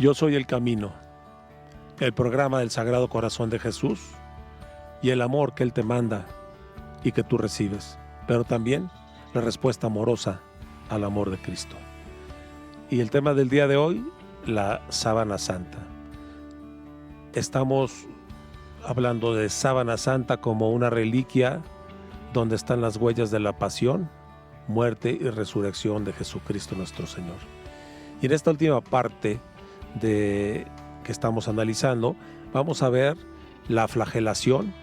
Yo soy el camino, el programa del Sagrado Corazón de Jesús y el amor que Él te manda y que tú recibes, pero también la respuesta amorosa al amor de Cristo. Y el tema del día de hoy, la sábana santa. Estamos hablando de sábana santa como una reliquia donde están las huellas de la pasión, muerte y resurrección de Jesucristo nuestro Señor. Y en esta última parte que estamos analizando, vamos a ver la flagelación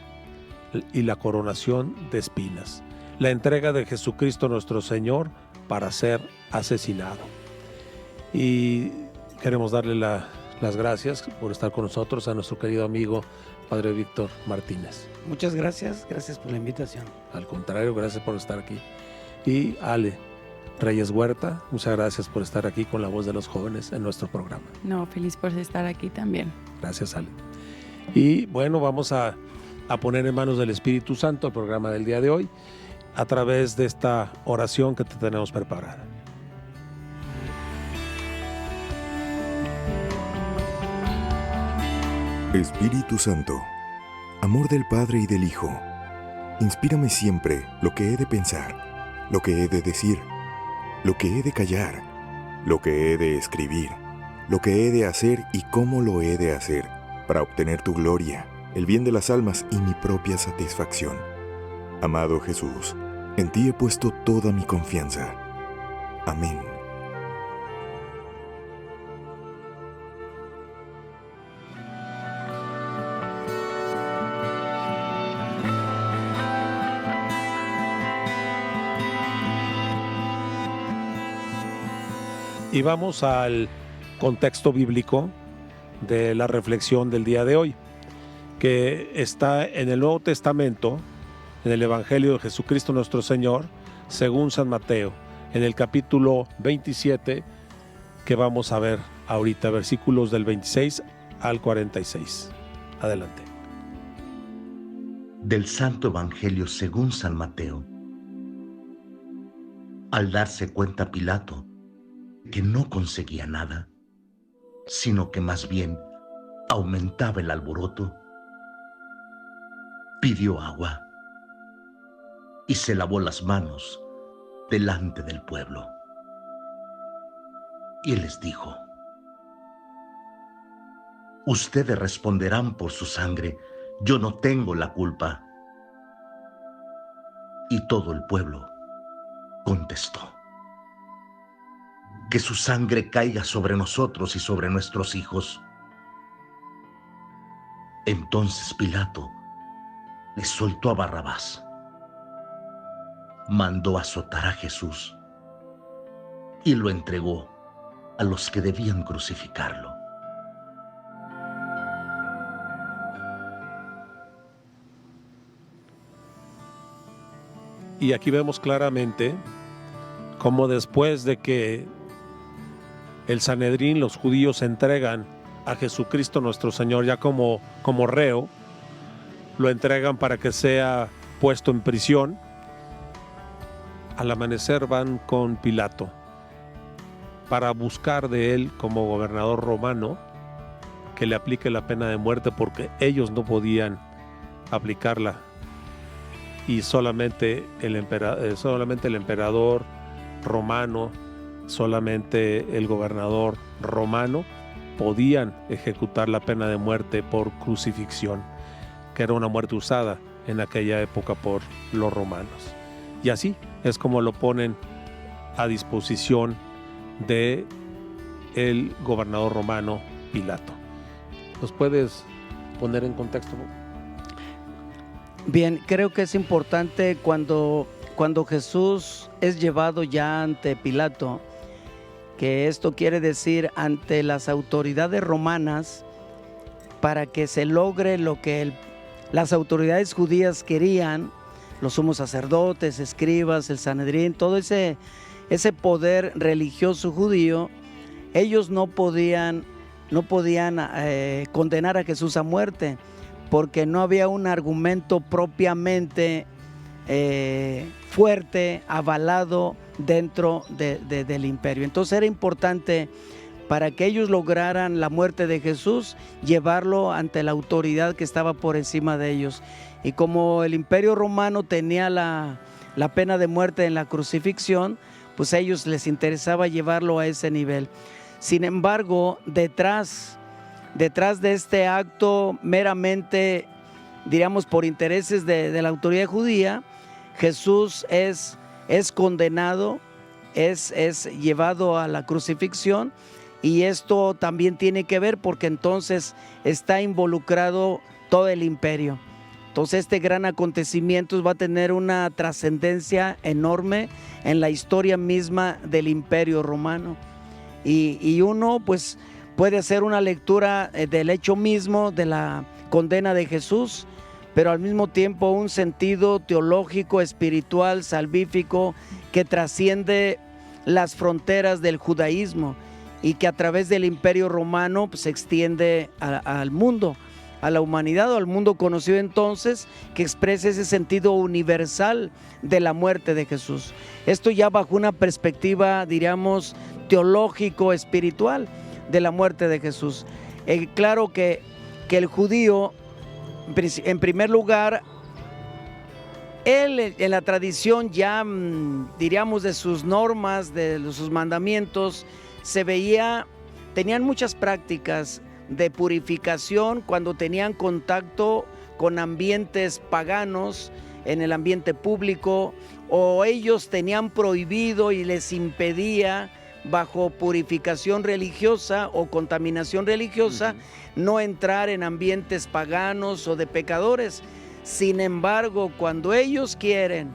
y la coronación de espinas, la entrega de Jesucristo nuestro Señor para ser asesinado. Y queremos darle las gracias por estar con nosotros a nuestro querido amigo Padre Víctor Martínez. Muchas gracias por la invitación. Al contrario, gracias por estar aquí. Y Ale Reyes Huerta, muchas gracias por estar aquí con la voz de los jóvenes en nuestro programa. No, feliz por estar aquí también. Gracias, Ale. Y bueno, vamos a poner en manos del Espíritu Santo el programa del día de hoy a través de esta oración que te tenemos preparada. Espíritu Santo, amor del Padre y del Hijo, inspírame siempre lo que he de pensar, lo que he de decir, lo que he de callar, lo que he de escribir, lo que he de hacer y cómo lo he de hacer, para obtener tu gloria, el bien de las almas y mi propia satisfacción. Amado Jesús, en ti he puesto toda mi confianza. Amén. Y vamos al contexto bíblico de la reflexión del día de hoy, que está en el Nuevo Testamento, en el Evangelio de Jesucristo nuestro Señor, según San Mateo, en el capítulo 27, que vamos a ver ahorita, versículos del 26 al 46. Adelante. Del Santo Evangelio según San Mateo. Al darse cuenta Pilato que no conseguía nada, sino que más bien aumentaba el alboroto, pidió agua y se lavó las manos delante del pueblo. Y él les dijo: ustedes responderán por su sangre, yo no tengo la culpa. Y todo el pueblo contestó: que su sangre caiga sobre nosotros y sobre nuestros hijos. Entonces Pilato le soltó a Barrabás, mandó azotar a Jesús y lo entregó a los que debían crucificarlo. Y aquí vemos claramente cómo después de que el Sanedrín, los judíos, entregan a Jesucristo nuestro Señor ya como reo, lo entregan para que sea puesto en prisión. Al amanecer van con Pilato para buscar de él como gobernador romano que le aplique la pena de muerte, porque ellos no podían aplicarla y solamente el emperador romano, solamente el gobernador romano podían ejecutar la pena de muerte por crucifixión, que era una muerte usada en aquella época por los romanos. Y así es como lo ponen a disposición de el gobernador romano Pilato. ¿Nos puedes poner en contexto? Bien, creo que es importante cuando Jesús es llevado ya ante Pilato, que esto quiere decir ante las autoridades romanas, para que se logre lo que las autoridades judías querían, los sumos sacerdotes, escribas, el Sanedrín, todo ese poder religioso judío. Ellos no podían condenar a Jesús a muerte, porque no había un argumento propiamente fuerte, avalado dentro del imperio. Entonces era importante para que ellos lograran la muerte de Jesús, llevarlo ante la autoridad que estaba por encima de ellos. Y como el Imperio Romano tenía la pena de muerte en la crucifixión, pues a ellos les interesaba llevarlo a ese nivel. Sin embargo, detrás de este acto meramente, diríamos, por intereses de la autoridad judía, Jesús es condenado, es llevado a la crucifixión, y esto también tiene que ver porque entonces está involucrado todo el imperio. Entonces este gran acontecimiento va a tener una trascendencia enorme en la historia misma del Imperio Romano. Y uno pues puede hacer una lectura del hecho mismo de la condena de Jesús, pero al mismo tiempo un sentido teológico, espiritual, salvífico, que trasciende las fronteras del judaísmo y que a través del Imperio Romano pues, se extiende al mundo, a la humanidad o al mundo conocido entonces, que expresa ese sentido universal de la muerte de Jesús. Esto ya bajo una perspectiva, diríamos, teológico, espiritual de la muerte de Jesús. Claro que el judío, en primer lugar, él en la tradición ya, diríamos, de sus normas, de sus mandamientos, tenían muchas prácticas de purificación cuando tenían contacto con ambientes paganos en el ambiente público, o ellos tenían prohibido y les impedía bajo purificación religiosa o contaminación religiosa no entrar en ambientes paganos o de pecadores. Sin embargo, cuando ellos quieren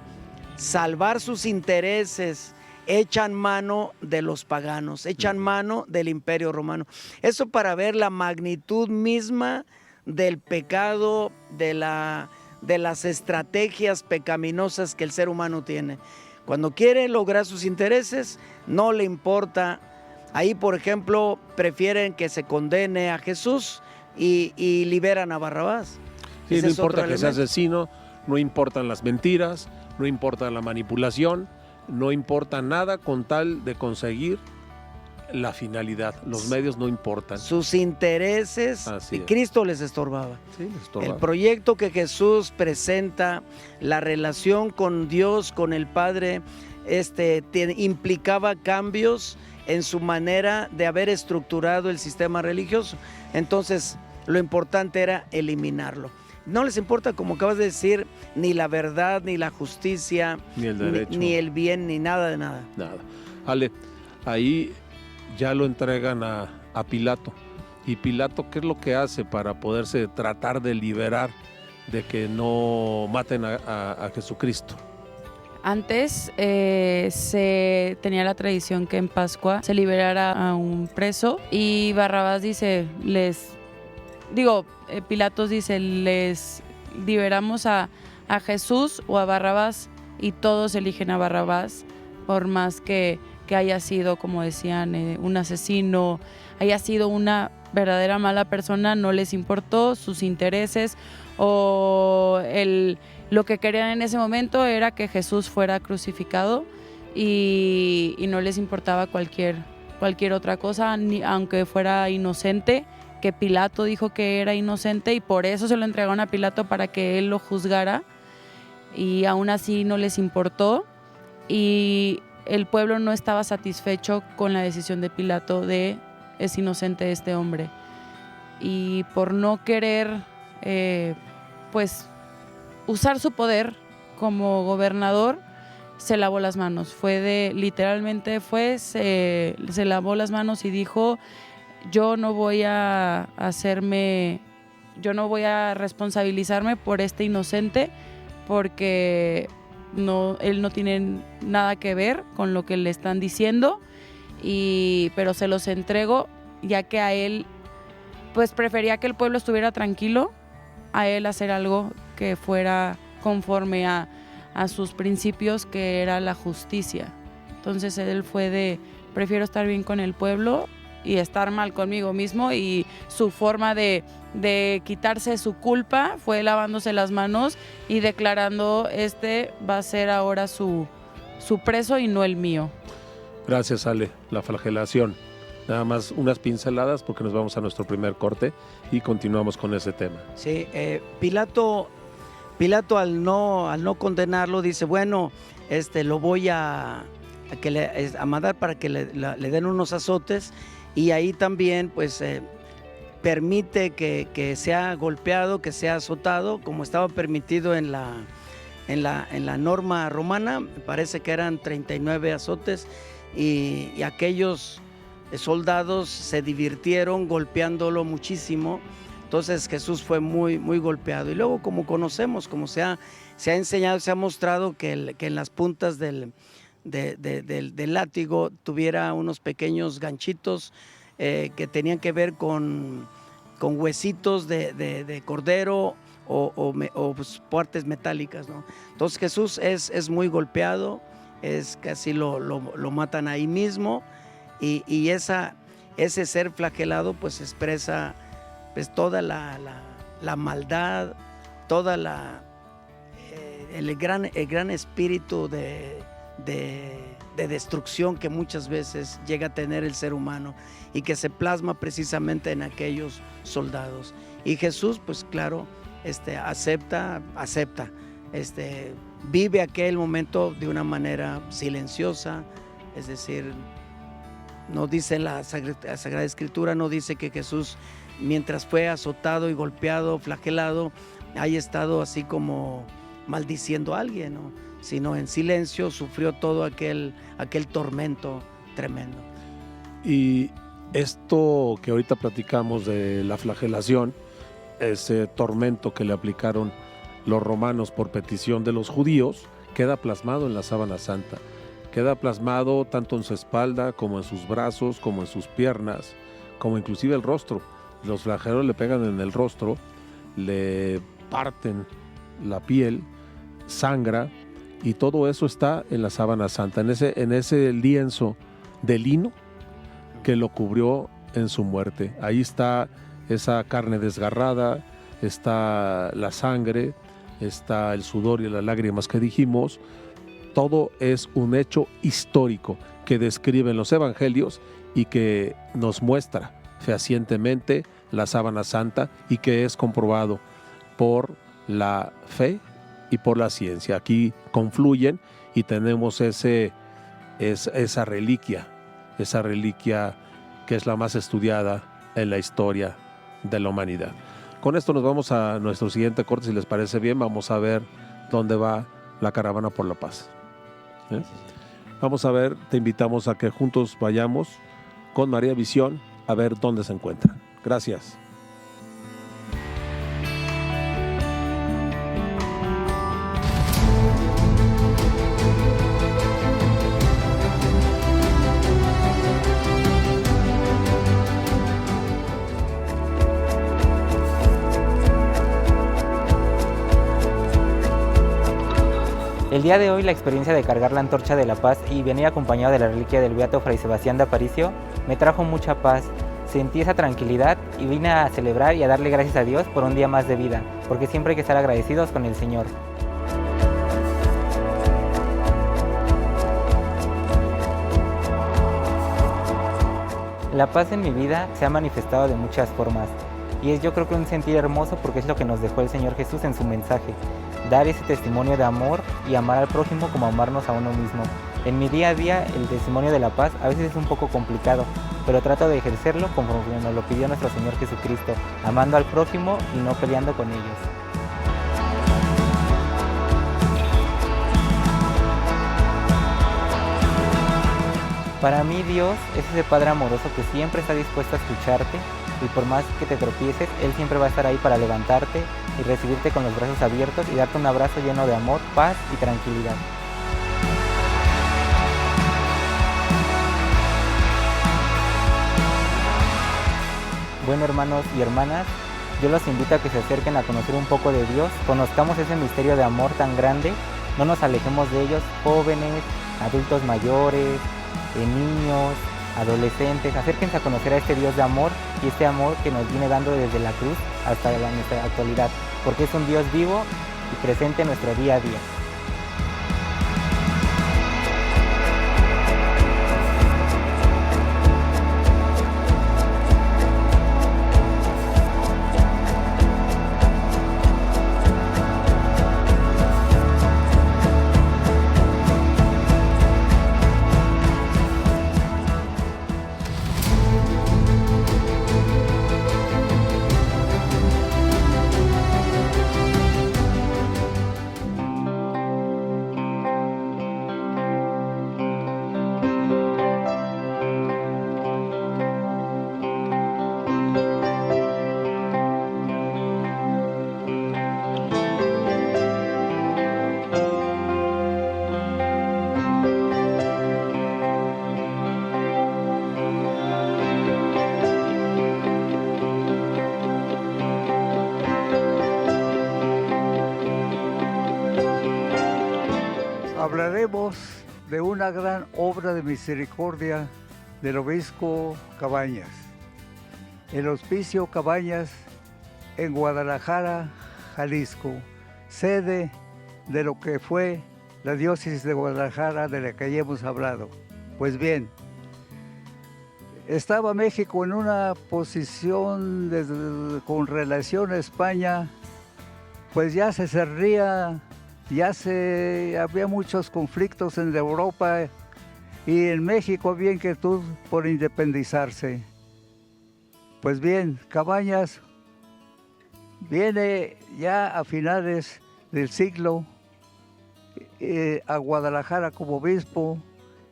salvar sus intereses, echan mano de los paganos, echan mano del Imperio Romano. Eso para ver la magnitud misma del pecado, de las estrategias pecaminosas que el ser humano tiene. Cuando quiere lograr sus intereses, no le importa. Ahí, por ejemplo, prefieren que se condene a Jesús y liberan a Barrabás. Sí, no importa que sea asesino, no importan las mentiras, no importa la manipulación, no importa nada con tal de conseguir la finalidad. Los medios no importan. Sus intereses, y Cristo les estorbaba. Sí, les estorbaba. El proyecto que Jesús presenta, la relación con Dios, con el Padre, implicaba cambios en su manera de haber estructurado el sistema religioso. Entonces, lo importante era eliminarlo. No les importa, como acabas de decir, ni la verdad, ni la justicia, ni el derecho, ni el bien, ni nada de nada. Nada. Ale, ahí ya lo entregan a Pilato. ¿Y Pilato qué es lo que hace para poderse tratar de liberar de que no maten a Jesucristo? Antes se tenía la tradición que en Pascua se liberara a un preso, y Barrabás dice, Pilatos dice, les liberamos a Jesús o a Barrabás, y todos eligen a Barrabás, por más que haya sido, como decían, un asesino, haya sido una verdadera mala persona. No les importó sus intereses o lo que querían en ese momento era que Jesús fuera crucificado, y no les importaba cualquier otra cosa, aunque fuera inocente, que Pilato dijo que era inocente, y por eso se lo entregaron a Pilato para que él lo juzgara, y aún así no les importó, y el pueblo no estaba satisfecho con la decisión de Pilato de es inocente este hombre, y por no querer usar su poder como gobernador, se lavó las manos. Se lavó las manos y dijo: yo no voy a responsabilizarme por este inocente, porque él no tiene nada que ver con lo que le están diciendo, pero se los entrego, ya que a él prefería que el pueblo estuviera tranquilo, a él hacer algo que fuera conforme a sus principios, que era la justicia. Entonces él fue prefiero estar bien con el pueblo y estar mal conmigo mismo, y su forma de quitarse su culpa fue lavándose las manos y declarando: va a ser ahora su preso y no el mío. Gracias, Ale. La flagelación. Nada más unas pinceladas porque nos vamos a nuestro primer corte y continuamos con ese tema. Sí, Pilato al no condenarlo dice, bueno, lo voy a mandar para que le den unos azotes, y ahí también pues permite que sea golpeado, que sea azotado, como estaba permitido en la norma romana. Me parece que eran 39 azotes, y aquellos soldados se divirtieron golpeándolo muchísimo. Entonces Jesús fue muy, muy golpeado. Y luego, como conocemos, como se ha enseñado, se ha mostrado que en las puntas del látigo tuviera unos pequeños ganchitos que tenían que ver con huesitos de cordero o pues, partes metálicas, ¿no? Entonces Jesús es muy golpeado, casi lo matan ahí mismo, y ese ser flagelado pues expresa pues toda la maldad, toda el gran espíritu de destrucción que muchas veces llega a tener el ser humano, y que se plasma precisamente en aquellos soldados. Y Jesús, pues claro, acepta, vive aquel momento de una manera silenciosa, es decir, no dice la Sagrada Escritura, no dice que Jesús, mientras fue azotado y golpeado, flagelado, haya estado así como maldiciendo a alguien, ¿no? Sino en silencio sufrió todo aquel tormento tremendo. Y esto que ahorita platicamos de la flagelación, ese tormento que le aplicaron los romanos por petición de los judíos, queda plasmado en la sábana santa. Queda plasmado tanto en su espalda, como en sus brazos, como en sus piernas, como inclusive el rostro. Los flagelos le pegan en el rostro, le parten la piel, sangra, y todo eso está en la sábana santa, en ese lienzo de lino que lo cubrió en su muerte. Ahí está esa carne desgarrada, está la sangre, está el sudor y las lágrimas que dijimos. Todo es un hecho histórico que describen los evangelios y que nos muestra fehacientemente la sábana santa, y que es comprobado por la fe y por la ciencia. Aquí confluyen y tenemos esa reliquia que es la más estudiada en la historia de la humanidad. Con esto nos vamos a nuestro siguiente corte, si les parece bien. Vamos a ver dónde va la caravana por la paz. Vamos a ver, te invitamos a que juntos vayamos con María Visión a ver dónde se encuentra. Gracias. El día de hoy la experiencia de cargar la antorcha de la paz y venir acompañado de la reliquia del beato Fray Sebastián de Aparicio me trajo mucha paz. Sentí esa tranquilidad y vine a celebrar y a darle gracias a Dios por un día más de vida, porque siempre hay que estar agradecidos con el Señor. La paz en mi vida se ha manifestado de muchas formas, y yo creo que un sentir hermoso, porque es lo que nos dejó el Señor Jesús en su mensaje: dar ese testimonio de amor y amar al prójimo como amarnos a uno mismo. En mi día a día el testimonio de la paz a veces es un poco complicado, pero trato de ejercerlo conforme nos lo pidió nuestro Señor Jesucristo, amando al prójimo y no peleando con ellos. Para mí Dios es ese Padre amoroso que siempre está dispuesto a escucharte, y por más que te tropieces, Él siempre va a estar ahí para levantarte y recibirte con los brazos abiertos y darte un abrazo lleno de amor, paz y tranquilidad. Bueno, hermanos y hermanas, yo los invito a que se acerquen a conocer un poco de Dios, conozcamos ese misterio de amor tan grande, no nos alejemos de ellos, jóvenes, adultos mayores, niños, adolescentes, acérquense a conocer a este Dios de amor, y este amor que nos viene dando desde la cruz hasta nuestra actualidad, porque es un Dios vivo y presente en nuestro día a día. Hablaremos de una gran obra de misericordia del obispo Cabañas. El Hospicio Cabañas en Guadalajara, Jalisco, sede de lo que fue la diócesis de Guadalajara de la que ya hemos hablado. Pues bien, estaba México en una posición con relación a España, pues ya se cerría, había muchos conflictos en Europa y en México había inquietud por independizarse. Pues bien, Cabañas viene ya a finales del siglo a Guadalajara como obispo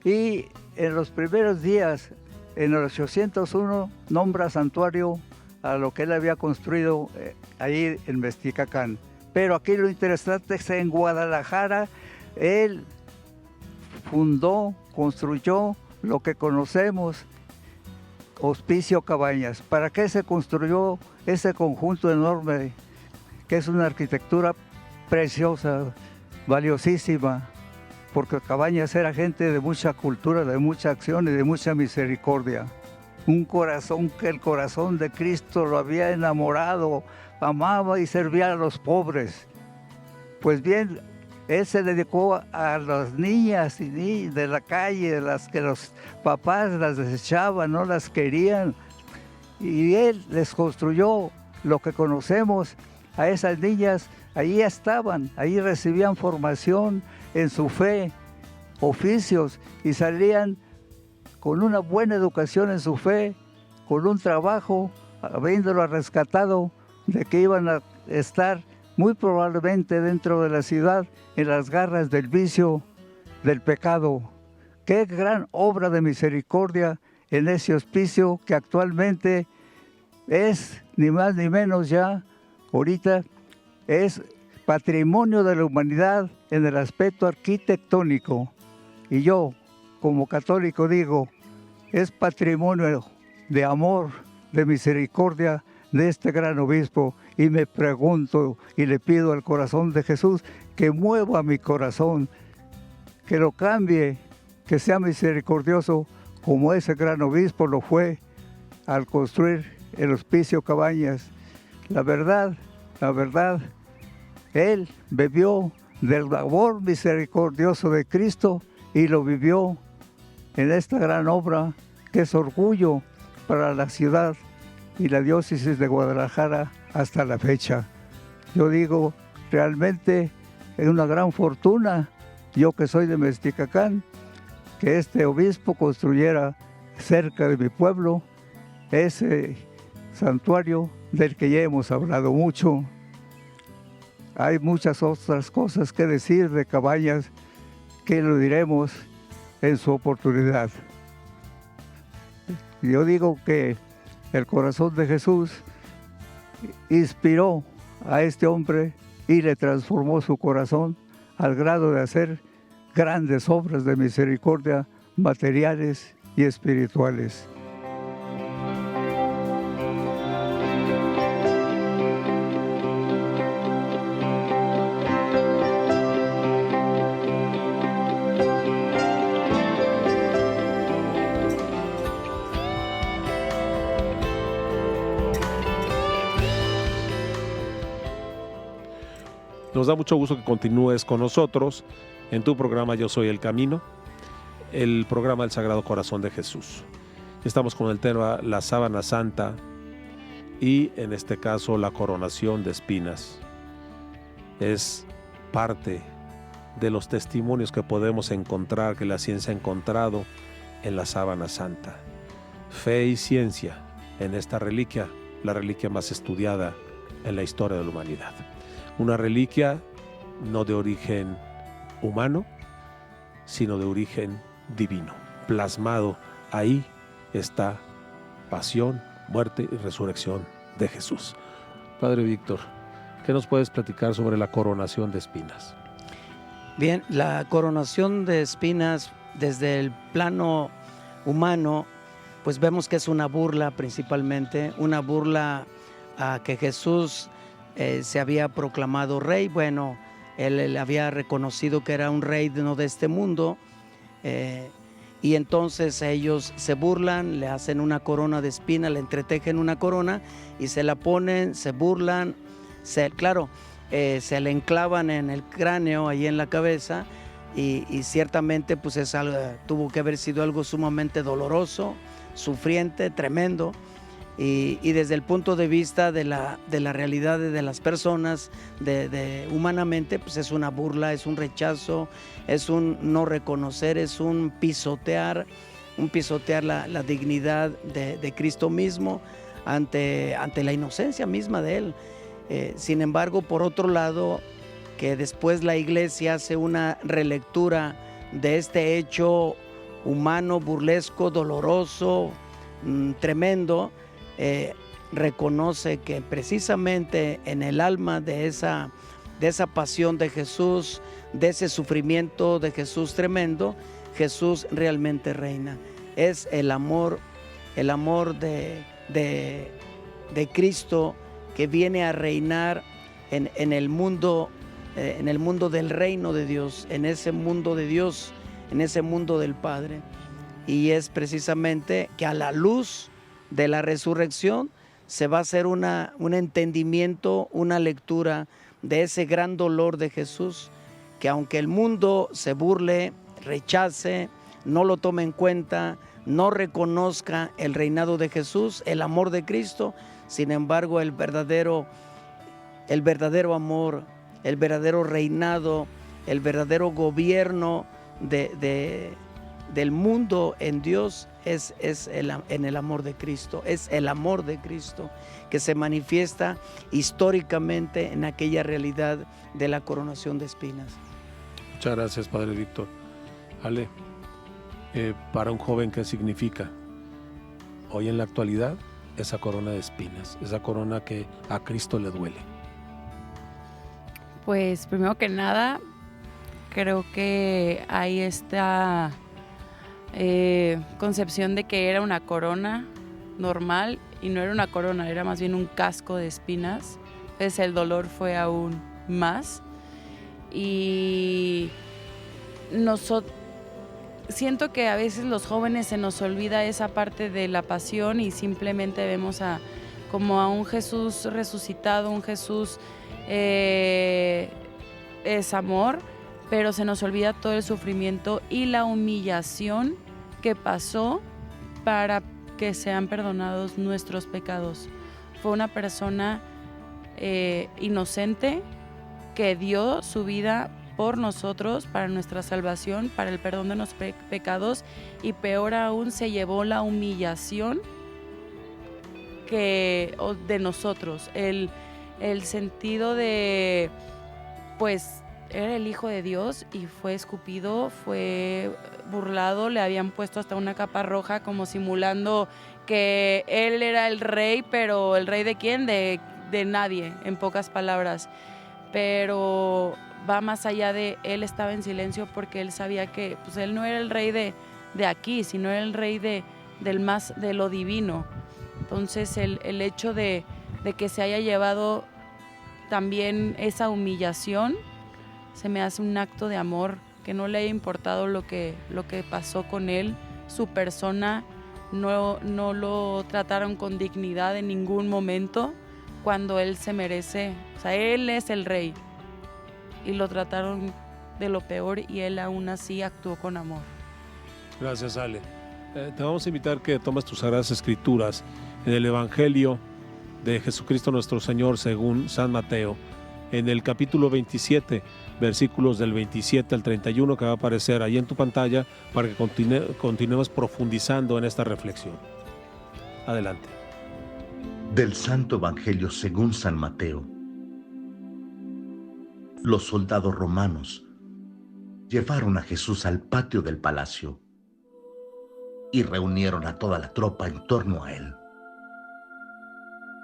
y en los primeros días, en el 801, nombra santuario a lo que él había construido ahí en Mexticacán. Pero aquí lo interesante es que en Guadalajara él fundó, construyó lo que conocemos, Hospicio Cabañas. ¿Para qué se construyó ese conjunto enorme, que es una arquitectura preciosa, valiosísima? Porque Cabañas era gente de mucha cultura, de mucha acción y de mucha misericordia. Un corazón que el corazón de Cristo lo había enamorado, amaba y servía a los pobres. Pues bien, él se dedicó a las niñas y de la calle, de las que los papás las desechaban, no las querían. Y él les construyó lo que conocemos a esas niñas. Ahí estaban, ahí recibían formación en su fe, oficios, y salían con una buena educación en su fe, con un trabajo, habiéndolo rescatado de que iban a estar muy probablemente dentro de la ciudad en las garras del vicio, del pecado. Qué gran obra de misericordia en ese hospicio que actualmente es ni más ni menos ya, ahorita es patrimonio de la humanidad en el aspecto arquitectónico. Y yo, como católico, digo, es patrimonio de amor, de misericordia de este gran obispo. Y me pregunto y le pido al corazón de Jesús que mueva mi corazón, que lo cambie, que sea misericordioso como ese gran obispo lo fue al construir el Hospicio Cabañas. La verdad, él bebió del amor misericordioso de Cristo y lo vivió en esta gran obra que es orgullo para la ciudad y la diócesis de Guadalajara hasta la fecha. Yo digo, realmente es una gran fortuna, yo que soy de Mexticacán, que este obispo construyera cerca de mi pueblo ese santuario del que ya hemos hablado mucho. Hay muchas otras cosas que decir de Cabañas que lo diremos en su oportunidad. Yo digo que el corazón de Jesús inspiró a este hombre y le transformó su corazón al grado de hacer grandes obras de misericordia materiales y espirituales. Nos da mucho gusto que continúes con nosotros en tu programa Yo Soy el Camino, el programa del Sagrado Corazón de Jesús. Estamos con el tema la sábana santa y en este caso la coronación de espinas. Es parte de los testimonios que podemos encontrar, que la ciencia ha encontrado en la sábana santa. Fe y ciencia en esta reliquia, la reliquia más estudiada en la historia de la humanidad. Una reliquia no de origen humano, sino de origen divino. Plasmado ahí está pasión, muerte y resurrección de Jesús. Padre Víctor, ¿qué nos puedes platicar sobre la coronación de espinas? Bien, la coronación de espinas desde el plano humano, pues vemos que es una burla principalmente, una burla a que Jesús se había proclamado rey. Bueno, Él había reconocido que era un rey no de este mundo, y entonces ellos se burlan, le hacen una corona de espina, le entretejen una corona y se la ponen, se burlan, se le enclavan en el cráneo, ahí en la cabeza, y ciertamente pues tuvo que haber sido algo sumamente doloroso, sufriente, tremendo. Y desde el punto de vista de la realidad de las personas, humanamente, pues es una burla, es un rechazo, es un no reconocer, es un pisotear la dignidad de Cristo mismo ante la inocencia misma de Él. Sin embargo, por otro lado, que después la Iglesia hace una relectura de este hecho humano, burlesco, doloroso, tremendo, reconoce que precisamente en el alma de esa pasión de Jesús, de ese sufrimiento de Jesús tremendo, Jesús realmente reina. Es el amor de Cristo que viene a reinar en el mundo del reino de Dios, en ese mundo de Dios, en ese mundo del Padre. Y es precisamente que a la luz de la resurrección se va a hacer un entendimiento, una lectura de ese gran dolor de Jesús, que aunque el mundo se burle, rechace, no lo tome en cuenta, no reconozca el reinado de Jesús, el amor de Cristo, sin embargo el verdadero amor, el verdadero reinado, el verdadero gobierno del mundo en Dios es en el amor de Cristo. Es el amor de Cristo que se manifiesta históricamente en aquella realidad de la coronación de espinas. Muchas gracias, Padre Víctor. Ale, para un joven, ¿qué significa hoy en la actualidad esa corona de espinas, esa corona que a Cristo le duele? Pues primero que nada, creo que hay esta concepción de que era una corona normal, y no era una corona, era más bien un casco de espinas. Entonces el dolor fue aún más. Y siento que a veces los jóvenes se nos olvida esa parte de la pasión y simplemente vemos como a un Jesús resucitado, un Jesús es amor, pero se nos olvida todo el sufrimiento y la humillación que pasó para que sean perdonados nuestros pecados. Fue una persona inocente que dio su vida por nosotros, para nuestra salvación, para el perdón de nuestros pecados, y peor aún, se llevó la humillación de nosotros, el sentido de, pues, era el Hijo de Dios y fue escupido, fue burlado, le habían puesto hasta una capa roja como simulando que él era el rey, pero ¿el rey de quién? De nadie, en pocas palabras. Pero va más allá de él estaba en silencio porque él sabía que pues, él no era el rey de aquí, sino era el rey de lo divino. Entonces el hecho de que se haya llevado también esa humillación se me hace un acto de amor, que no le haya importado lo que pasó con él, su persona, no lo trataron con dignidad en ningún momento cuando él se merece. O sea, él es el rey y lo trataron de lo peor y él aún así actuó con amor. Gracias, Ale. Te vamos a invitar que tomes tus Sagradas Escrituras en el Evangelio de Jesucristo nuestro Señor según San Mateo, en el capítulo 27, versículos del 27 al 31, que va a aparecer ahí en tu pantalla para que continuemos profundizando en esta reflexión. Adelante. Del Santo Evangelio según San Mateo. Los soldados romanos llevaron a Jesús al patio del palacio y reunieron a toda la tropa en torno a él.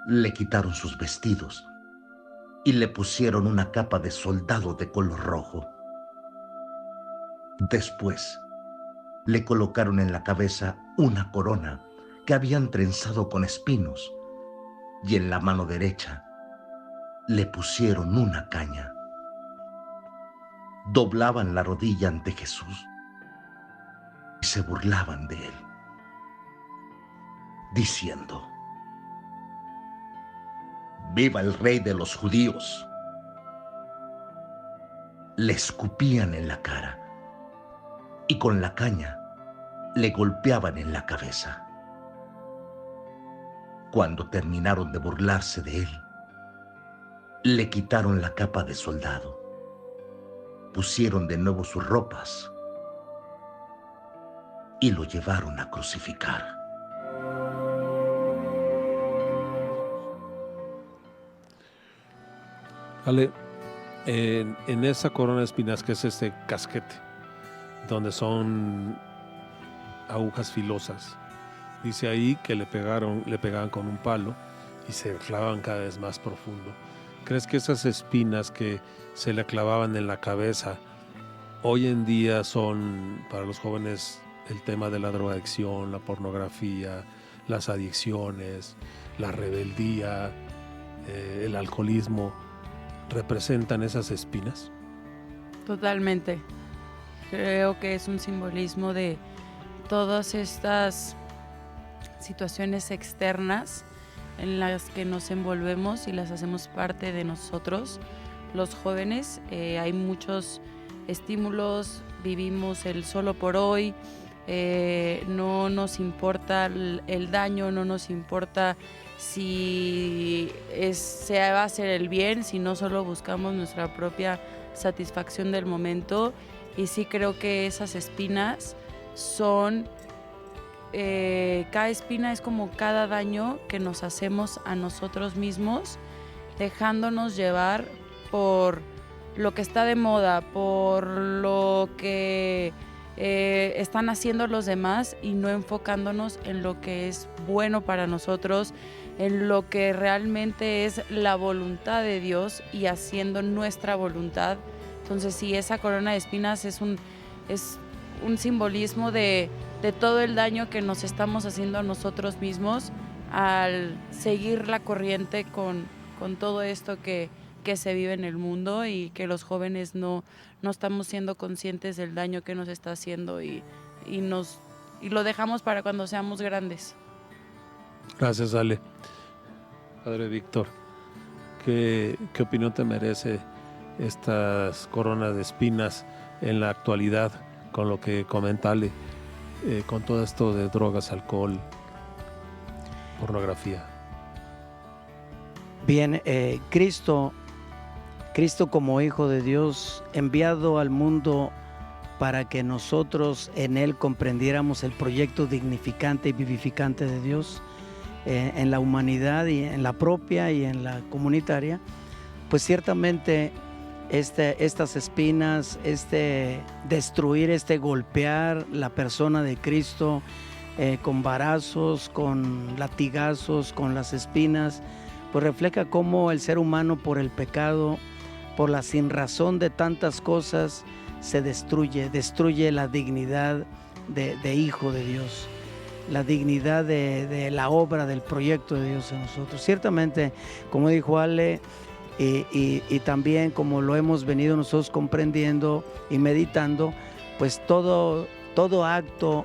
Le quitaron sus vestidos y le pusieron una capa de soldado de color rojo. Después le colocaron en la cabeza una corona que habían trenzado con espinos, y en la mano derecha le pusieron una caña. doblaban la rodilla ante Jesús y se burlaban de él, diciendo: ¡Viva el Rey de los judíos! Le escupían en la cara y con la caña le golpeaban en la cabeza. Cuando terminaron de burlarse de él, le quitaron la capa de soldado, pusieron de nuevo sus ropas y lo llevaron a crucificar. Ale, en esa corona de espinas, que es este casquete, donde son agujas filosas, dice ahí que le pegaban con un palo y se clavaban cada vez más profundo. ¿Crees que esas espinas que se le clavaban en la cabeza hoy en día son para los jóvenes el tema de la drogadicción, la pornografía, las adicciones, la rebeldía, el alcoholismo? ¿Representan esas espinas? Totalmente. Creo que es un simbolismo de todas estas situaciones externas en las que nos envolvemos y las hacemos parte de nosotros, los jóvenes. Hay muchos estímulos, vivimos el solo por hoy, no nos importa el daño, no nos importa si se va a hacer el bien, sino solo buscamos nuestra propia satisfacción del momento. Y sí creo que esas espinas son, cada espina es como cada daño que nos hacemos a nosotros mismos, dejándonos llevar por lo que está de moda, por lo que están haciendo los demás y no enfocándonos en lo que es bueno para nosotros, en lo que realmente es la voluntad de Dios y haciendo nuestra voluntad. Entonces sí, esa corona de espinas es un simbolismo de todo el daño que nos estamos haciendo a nosotros mismos al seguir la corriente con todo esto que se vive en el mundo, y que los jóvenes no estamos siendo conscientes del daño que nos está haciendo y lo dejamos para cuando seamos grandes. Gracias, Ale. Padre Víctor, ¿qué opinión te merece estas coronas de espinas en la actualidad, con lo que comenta Ale, con todo esto de drogas, alcohol, pornografía? Bien, Cristo como Hijo de Dios, enviado al mundo para que nosotros en Él comprendiéramos el proyecto dignificante y vivificante de Dios en la humanidad y en la propia y en la comunitaria, pues ciertamente estas espinas, destruir, golpear la persona de Cristo con varazos, con latigazos, con las espinas, pues refleja cómo el ser humano, por el pecado, por la sinrazón de tantas cosas, se destruye la dignidad de hijo de Dios, la dignidad de la obra, del proyecto de Dios en nosotros. Ciertamente, como dijo Ale, y también como lo hemos venido nosotros comprendiendo y meditando, pues todo acto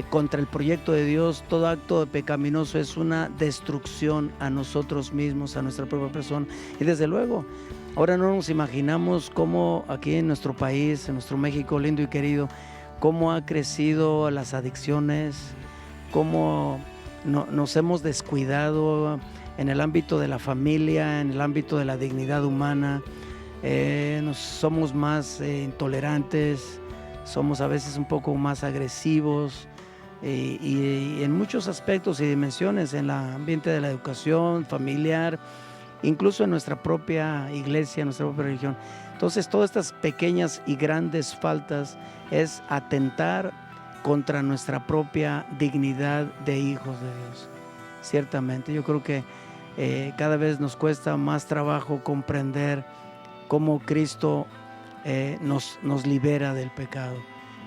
contra el proyecto de Dios, todo acto pecaminoso es una destrucción a nosotros mismos, a nuestra propia persona. Y desde luego, ahora no nos imaginamos cómo aquí en nuestro país, en nuestro México lindo y querido, cómo ha crecido las adicciones, cómo nos hemos descuidado en el ámbito de la familia, en el ámbito de la dignidad humana. Somos más intolerantes, somos a veces un poco más agresivos, y en muchos aspectos y dimensiones, en el ambiente de la educación familiar, incluso en nuestra propia iglesia, nuestra propia religión. Entonces, todas estas pequeñas y grandes faltas es atentar contra nuestra propia dignidad de hijos de Dios. Ciertamente, yo creo que cada vez nos cuesta más trabajo comprender cómo Cristo nos libera del pecado.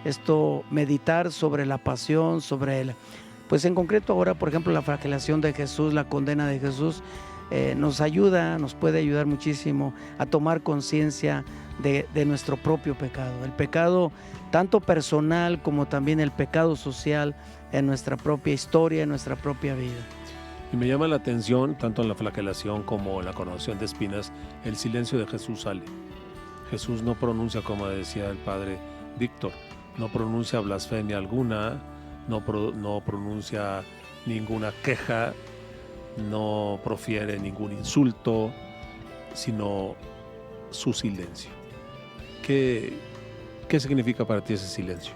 Esto, meditar sobre la pasión, pues en concreto ahora, por ejemplo, la flagelación de Jesús, la condena de Jesús, nos puede ayudar muchísimo a tomar conciencia de nuestro propio pecado. El pecado tanto personal como también el pecado social en nuestra propia historia, en nuestra propia vida. Y me llama la atención, tanto en la flagelación como en la coronación de espinas, el silencio de Jesús sale. Jesús no pronuncia, como decía el padre Víctor, no pronuncia blasfemia alguna, no pronuncia ninguna queja, no profiere ningún insulto, sino su silencio. ¿Qué significa para ti ese silencio?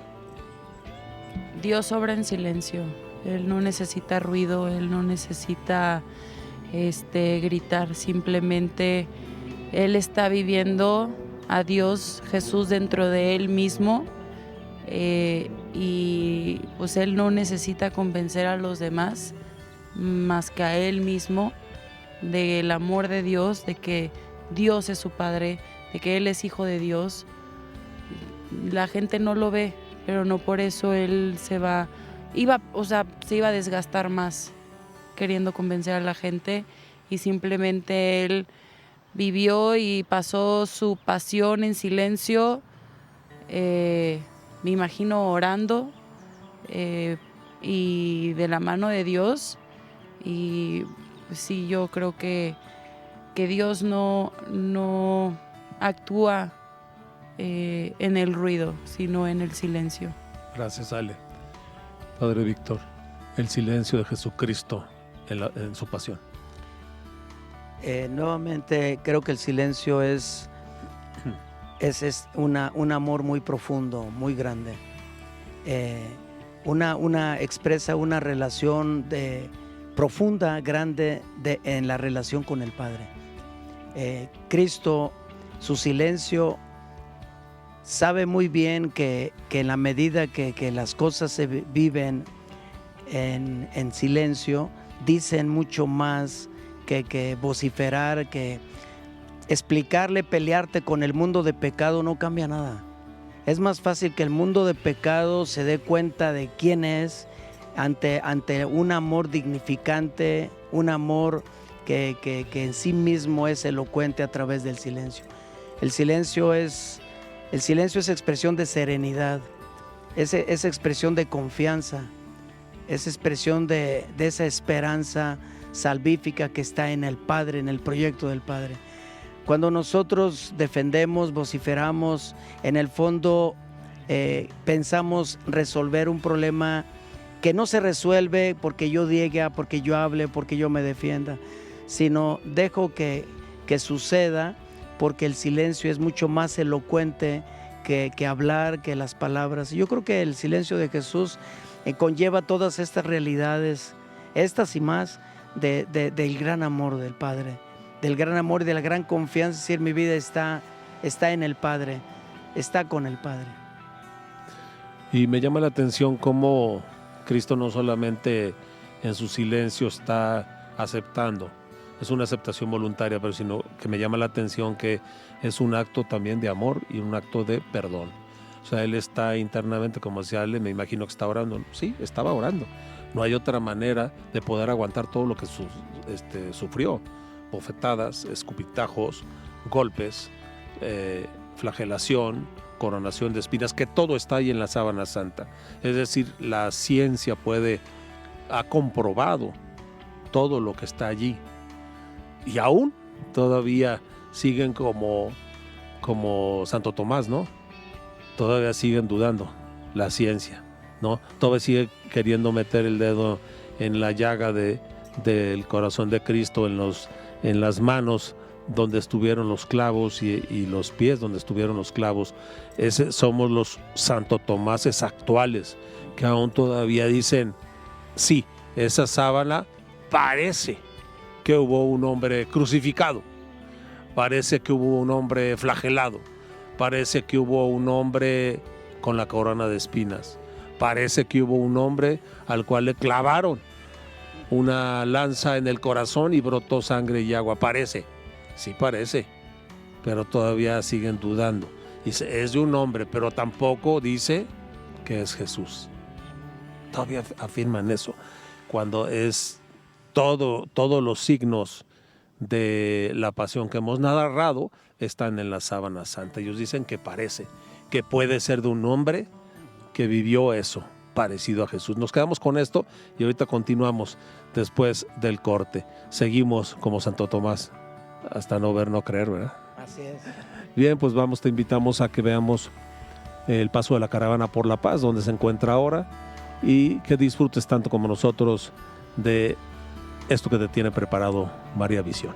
Dios obra en silencio. Él no necesita ruido, Él no necesita gritar. Simplemente Él está viviendo a Dios Jesús dentro de Él mismo, y pues Él no necesita convencer a los demás más que a Él mismo del amor de Dios, de que Dios es su Padre, de que Él es hijo de Dios. La gente no lo ve, pero no por eso Él se iba a desgastar más queriendo convencer a la gente, y simplemente Él vivió y pasó su pasión en silencio, me imagino orando, y de la mano de Dios. Y sí, yo creo que Dios no actúa en el ruido, sino en el silencio. Gracias, Ale. Padre Víctor, el silencio de Jesucristo en su pasión. Nuevamente creo que el silencio es un amor muy profundo, muy grande. Expresa una relación profunda, grande en la relación con el Padre. Cristo, su silencio, sabe muy bien que en la medida que las cosas se viven en silencio, dicen mucho más que vociferar, que explicarle, pelearte con el mundo de pecado no cambia nada. Es más fácil que el mundo de pecado se dé cuenta de quién es ante un amor dignificante, un amor que en sí mismo es elocuente a través del silencio. El silencio es expresión de serenidad, es expresión de confianza, es expresión de esa esperanza salvífica que está en el Padre, en el proyecto del Padre. Cuando nosotros defendemos, vociferamos, en el fondo pensamos resolver un problema que no se resuelve porque yo diga, porque yo hable, porque yo me defienda, sino dejo que suceda, porque el silencio es mucho más elocuente que hablar, que las palabras. Yo creo que el silencio de Jesús conlleva todas estas realidades, estas y más, del gran amor del Padre, del gran amor y de la gran confianza. Es decir, mi vida está en el Padre, está con el Padre. Y me llama la atención cómo Cristo no solamente en su silencio está aceptando, es una aceptación voluntaria, pero sino que me llama la atención que es un acto también de amor y un acto de perdón. O sea, Él está internamente, como decía Ale, me imagino que está orando. Sí, estaba orando. No hay otra manera de poder aguantar todo lo que sufrió. Bofetadas, escupitajos, golpes, flagelación, coronación de espinas, que todo está ahí en la sábana santa. Es decir, la ciencia ha comprobado todo lo que está allí. Y aún todavía siguen como Santo Tomás, ¿no? Todavía siguen dudando la ciencia, ¿no? Todavía sigue queriendo meter el dedo en la llaga del corazón de Cristo, en las manos donde estuvieron los clavos y los pies donde estuvieron los clavos. Somos los Santo Tomases actuales, que aún todavía dicen, sí, esa sábana parece que hubo un hombre crucificado, parece que hubo un hombre flagelado, parece que hubo un hombre con la corona de espinas, parece que hubo un hombre al cual le clavaron una lanza en el corazón y brotó sangre y agua. Parece, sí parece, pero todavía siguen dudando. Dice, es de un hombre, pero tampoco dice que es Jesús. Todavía afirman eso, cuando es todos los signos de la pasión que hemos narrado están en la sábana santa. Ellos dicen que parece, que puede ser de un hombre que vivió eso, parecido a Jesús. Nos quedamos con esto y ahorita continuamos después del corte. Seguimos como Santo Tomás, hasta no ver, no creer, ¿verdad? Así es. Bien, pues vamos, te invitamos a que veamos el paso de la caravana por la paz, donde se encuentra ahora, y que disfrutes tanto como nosotros de esto que te tiene preparado María Visión.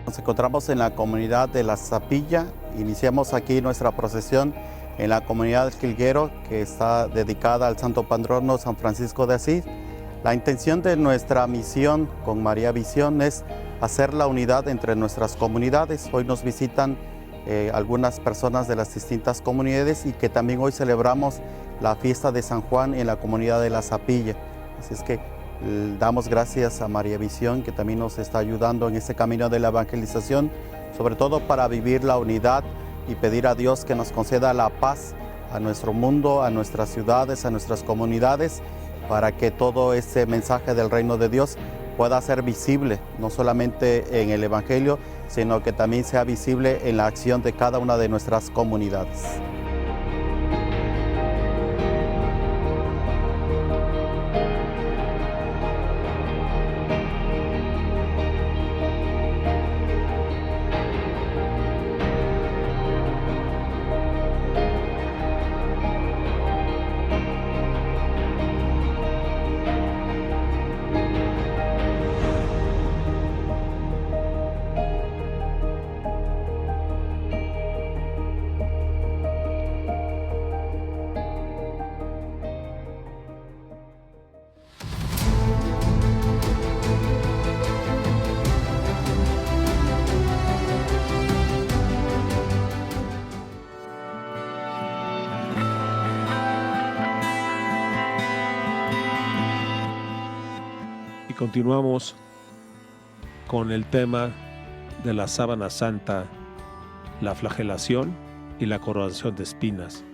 Nos encontramos en la comunidad de La Sapilla. Iniciamos aquí nuestra procesión en la comunidad del Quilguero, que está dedicada al santo patrono San Francisco de Asís. La intención de nuestra misión con María Visión es hacer la unidad entre nuestras comunidades. Hoy nos visitan algunas personas de las distintas comunidades y que también hoy celebramos la fiesta de San Juan en la comunidad de La Sapilla. Así es que damos gracias a María Visión, que también nos está ayudando en este camino de la evangelización, sobre todo para vivir la unidad y pedir a Dios que nos conceda la paz a nuestro mundo, a nuestras ciudades, a nuestras comunidades, para que todo ese mensaje del reino de Dios pueda ser visible, no solamente en el Evangelio, sino que también sea visible en la acción de cada una de nuestras comunidades. Continuamos con el tema de la sábana santa, la flagelación y la coronación de espinas,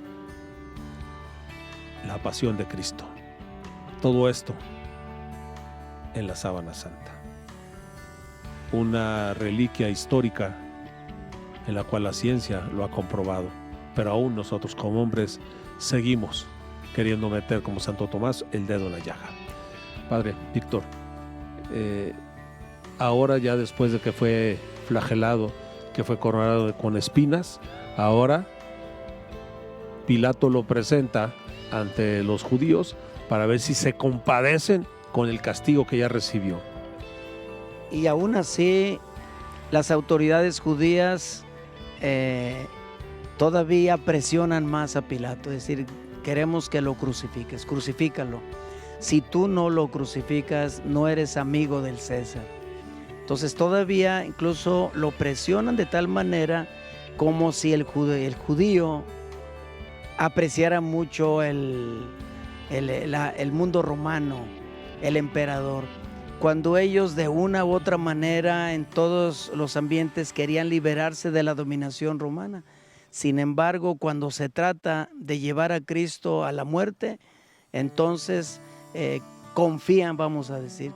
la pasión de Cristo. Todo esto en la sábana santa. Una reliquia histórica en la cual la ciencia lo ha comprobado, pero aún nosotros como hombres seguimos queriendo meter como Santo Tomás el dedo en la llaga. Padre Víctor, ahora ya después de que fue flagelado, que fue coronado con espinas, ahora Pilato lo presenta ante los judíos para ver si se compadecen con el castigo que ya recibió. Y aún así, las autoridades judías todavía presionan más a Pilato, es decir, queremos que lo crucifiques, crucifícalo. Si tú no lo crucificas, no eres amigo del César. Entonces todavía incluso lo presionan de tal manera como si el judío apreciara mucho el mundo romano, el emperador. Cuando ellos de una u otra manera en todos los ambientes querían liberarse de la dominación romana. Sin embargo, cuando se trata de llevar a Cristo a la muerte, entonces confían, vamos a decir,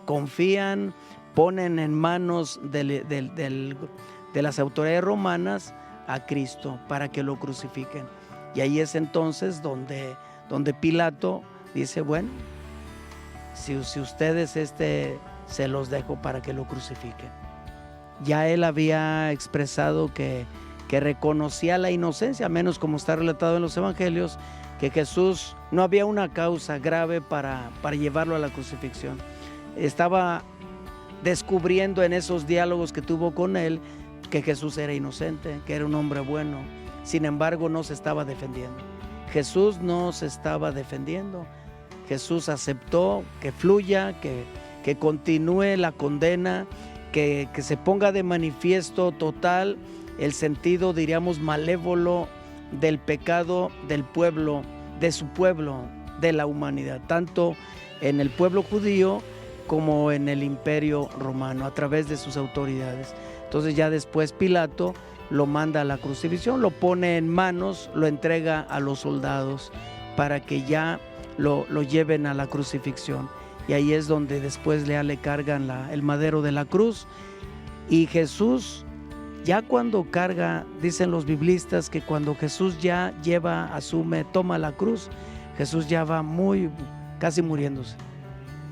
ponen en manos de las autoridades romanas a Cristo para que lo crucifiquen. Y ahí es entonces donde Pilato dice, bueno, si ustedes se los dejo para que lo crucifiquen. Ya él había expresado que reconocía la inocencia, menos como está relatado en los evangelios, que Jesús no había una causa grave para llevarlo a la crucifixión. Estaba descubriendo en esos diálogos que tuvo con él que Jesús era inocente, que era un hombre bueno. Sin embargo, no se estaba defendiendo. Jesús no se estaba defendiendo. Jesús aceptó que fluya, que continúe la condena, que se ponga de manifiesto total el sentido, diríamos, malévolo del pecado del pueblo, de su pueblo, de la humanidad, tanto en el pueblo judío como en el imperio romano, a través de sus autoridades. Entonces ya después Pilato lo manda a la crucifixión, lo pone en manos, lo entrega a los soldados para que ya lo lleven a la crucifixión. Y ahí es donde después le cargan el madero de la cruz. Y Jesús, ya cuando carga, dicen los biblistas que cuando Jesús ya toma la cruz, Jesús ya va casi muriéndose.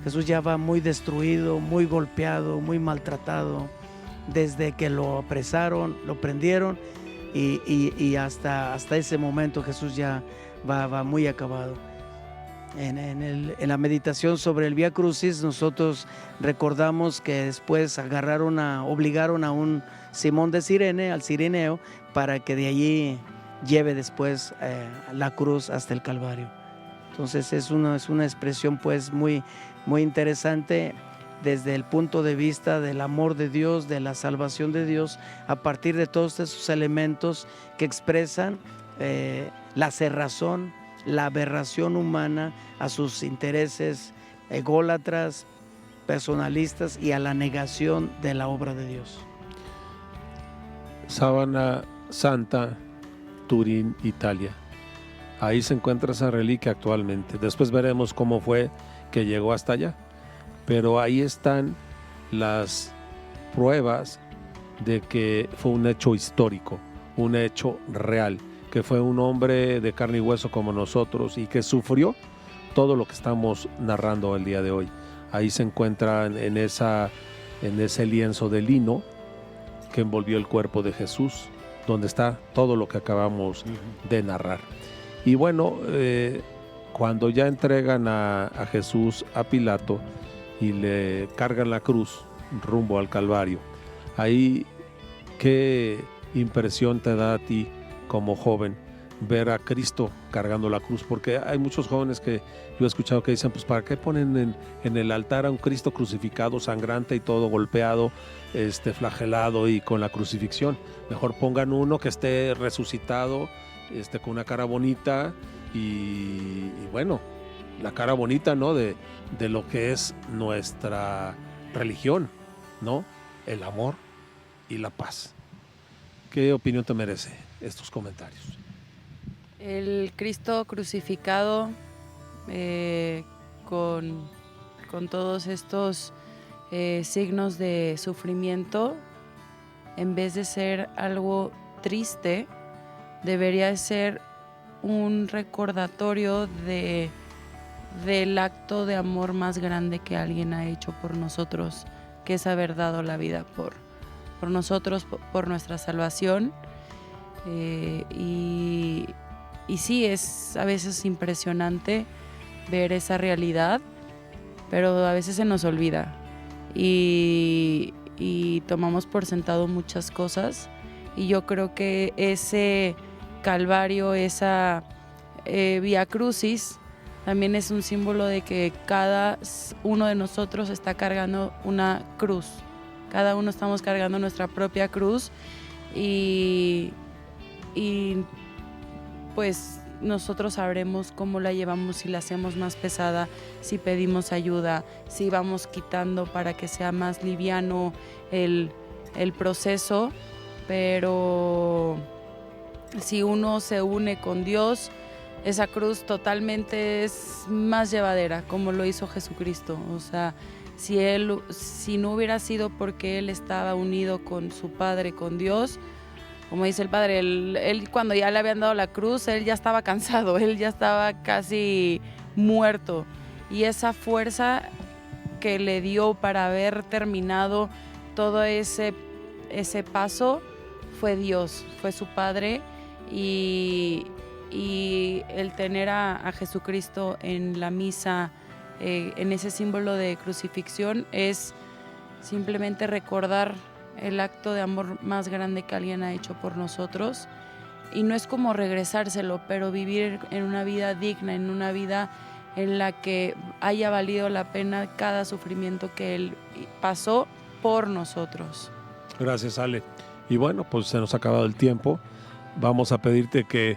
Jesús ya va muy destruido, muy golpeado, muy maltratado, desde que lo apresaron, lo prendieron y hasta ese momento Jesús ya va muy acabado. En la meditación sobre el Vía Crucis nosotros recordamos que después obligaron a un Simón de Cirene, al cirineo, para que de allí lleve después la cruz hasta el Calvario. Entonces es una expresión pues muy interesante desde el punto de vista del amor de Dios, de la salvación de Dios, a partir de todos esos elementos que expresan la cerrazón, la aberración humana a sus intereses ególatras, personalistas y a la negación de la obra de Dios. Sábana Santa, Turín, Italia. Ahí se encuentra esa reliquia actualmente. Después veremos cómo fue que llegó hasta allá. Pero ahí están las pruebas de que fue un hecho histórico, un hecho real, que fue un hombre de carne y hueso como nosotros y que sufrió todo lo que estamos narrando el día de hoy. Ahí se encuentra en ese lienzo de lino que envolvió el cuerpo de Jesús, donde está todo lo que acabamos de narrar. Y bueno, cuando ya entregan a Jesús a Pilato y le cargan la cruz rumbo al Calvario, ahí qué impresión te da a ti como joven ver a Cristo cargando la cruz, porque hay muchos jóvenes que yo he escuchado que dicen, pues ¿para qué ponen en el altar a un Cristo crucificado, sangrante y todo golpeado, flagelado y con la crucifixión? Mejor pongan uno que esté resucitado, con una cara bonita y bueno, la cara bonita, ¿no? De lo que es nuestra religión, ¿no? El amor y la paz. ¿Qué opinión te merece estos comentarios? El Cristo crucificado con todos estos signos de sufrimiento, en vez de ser algo triste, debería ser un recordatorio del acto de amor más grande que alguien ha hecho por nosotros, que es haber dado la vida por nosotros, por nuestra salvación. Y sí, es a veces impresionante ver esa realidad, pero a veces se nos olvida y tomamos por sentado muchas cosas, y yo creo que ese Calvario, esa Vía Crucis, también es un símbolo de que cada uno de nosotros está cargando una cruz. Cada uno estamos cargando nuestra propia cruz y pues nosotros sabremos cómo la llevamos, si la hacemos más pesada, si pedimos ayuda, si vamos quitando para que sea más liviano el proceso. Pero si uno se une con Dios, esa cruz totalmente es más llevadera, como lo hizo Jesucristo. O sea, si no hubiera sido porque Él estaba unido con su Padre, con Dios, como dice el padre, él cuando ya le habían dado la cruz, él ya estaba cansado, él ya estaba casi muerto. Y esa fuerza que le dio para haber terminado todo ese paso fue Dios, fue su Padre, y el tener a Jesucristo en la misa, en ese símbolo de crucifixión, es simplemente recordar el acto de amor más grande que alguien ha hecho por nosotros. Y no es como regresárselo, pero vivir en una vida digna, en una vida en la que haya valido la pena cada sufrimiento que Él pasó por nosotros. Gracias, Ale. Y bueno, pues se nos ha acabado el tiempo. Vamos a pedirte que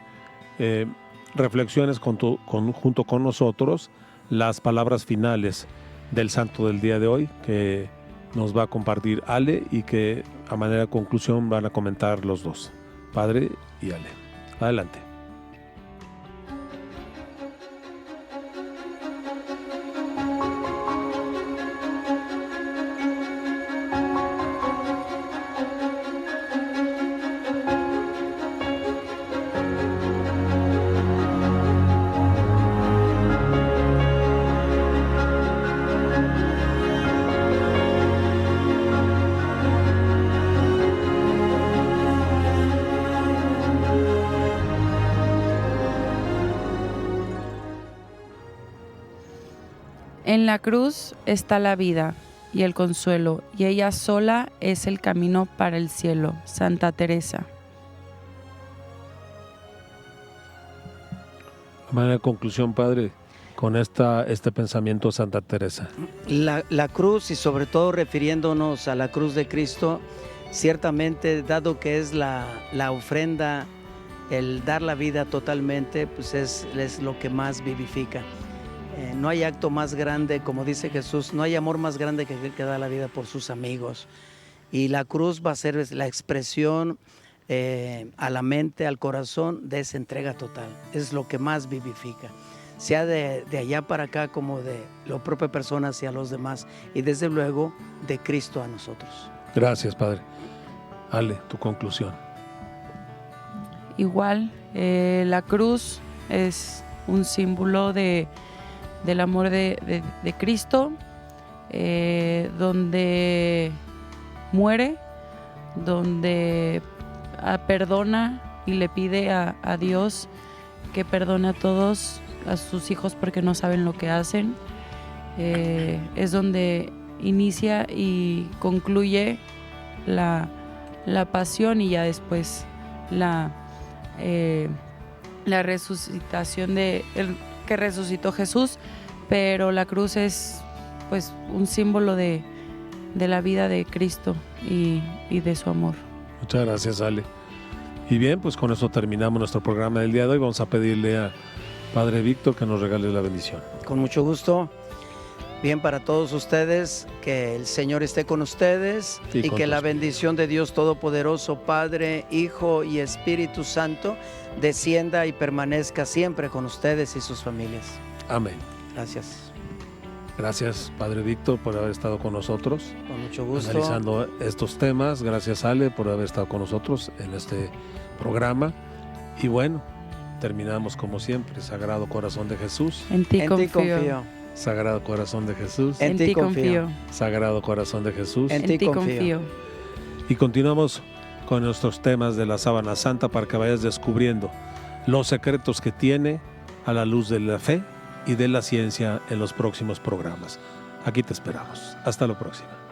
reflexiones junto con nosotros las palabras finales del santo del día de hoy, que nos va a compartir Ale y que a manera de conclusión van a comentar los dos, Padre y Ale. Adelante. En la cruz está la vida y el consuelo, y ella sola es el camino para el cielo. Santa Teresa. A manera de conclusión, Padre, con este pensamiento de Santa Teresa. La cruz, y sobre todo refiriéndonos a la cruz de Cristo, ciertamente, dado que es la ofrenda, el dar la vida totalmente, pues es lo que más vivifica. No hay acto más grande, como dice Jesús, no hay amor más grande que aquel que da la vida por sus amigos. Y la cruz va a ser la expresión a la mente, al corazón, de esa entrega total. Es lo que más vivifica, sea de allá para acá como de la propia persona hacia los demás, y desde luego de Cristo a nosotros. Gracias, Padre. Ale, tu conclusión. Igual, la cruz es un símbolo del amor de Cristo, donde muere, donde perdona y le pide a Dios que perdone a todos, a sus hijos, porque no saben lo que hacen. Es donde inicia y concluye la pasión, y ya después la resucitación que resucitó Jesús, pero la cruz es pues un símbolo de la vida de Cristo y de su amor. Muchas gracias, Ale. Y bien, pues con eso terminamos nuestro programa del día de hoy. Vamos a pedirle a Padre Víctor que nos regale la bendición. Con mucho gusto. Bien, para todos ustedes, que el Señor esté con ustedes y que la bendición de Dios Todopoderoso, Padre, Hijo y Espíritu Santo, descienda y permanezca siempre con ustedes y sus familias. Amén. Gracias. Gracias, Padre Víctor, por haber estado con nosotros. Con mucho gusto. Analizando estos temas. Gracias, Ale, por haber estado con nosotros en este programa. Y bueno, terminamos como siempre. Sagrado Corazón de Jesús. En ti confío. Sagrado Corazón de Jesús. En ti confío. Sagrado Corazón de Jesús. En ti confío. Y continuamos con nuestros temas de la Sábana Santa para que vayas descubriendo los secretos que tiene a la luz de la fe y de la ciencia en los próximos programas. Aquí te esperamos. Hasta la próxima.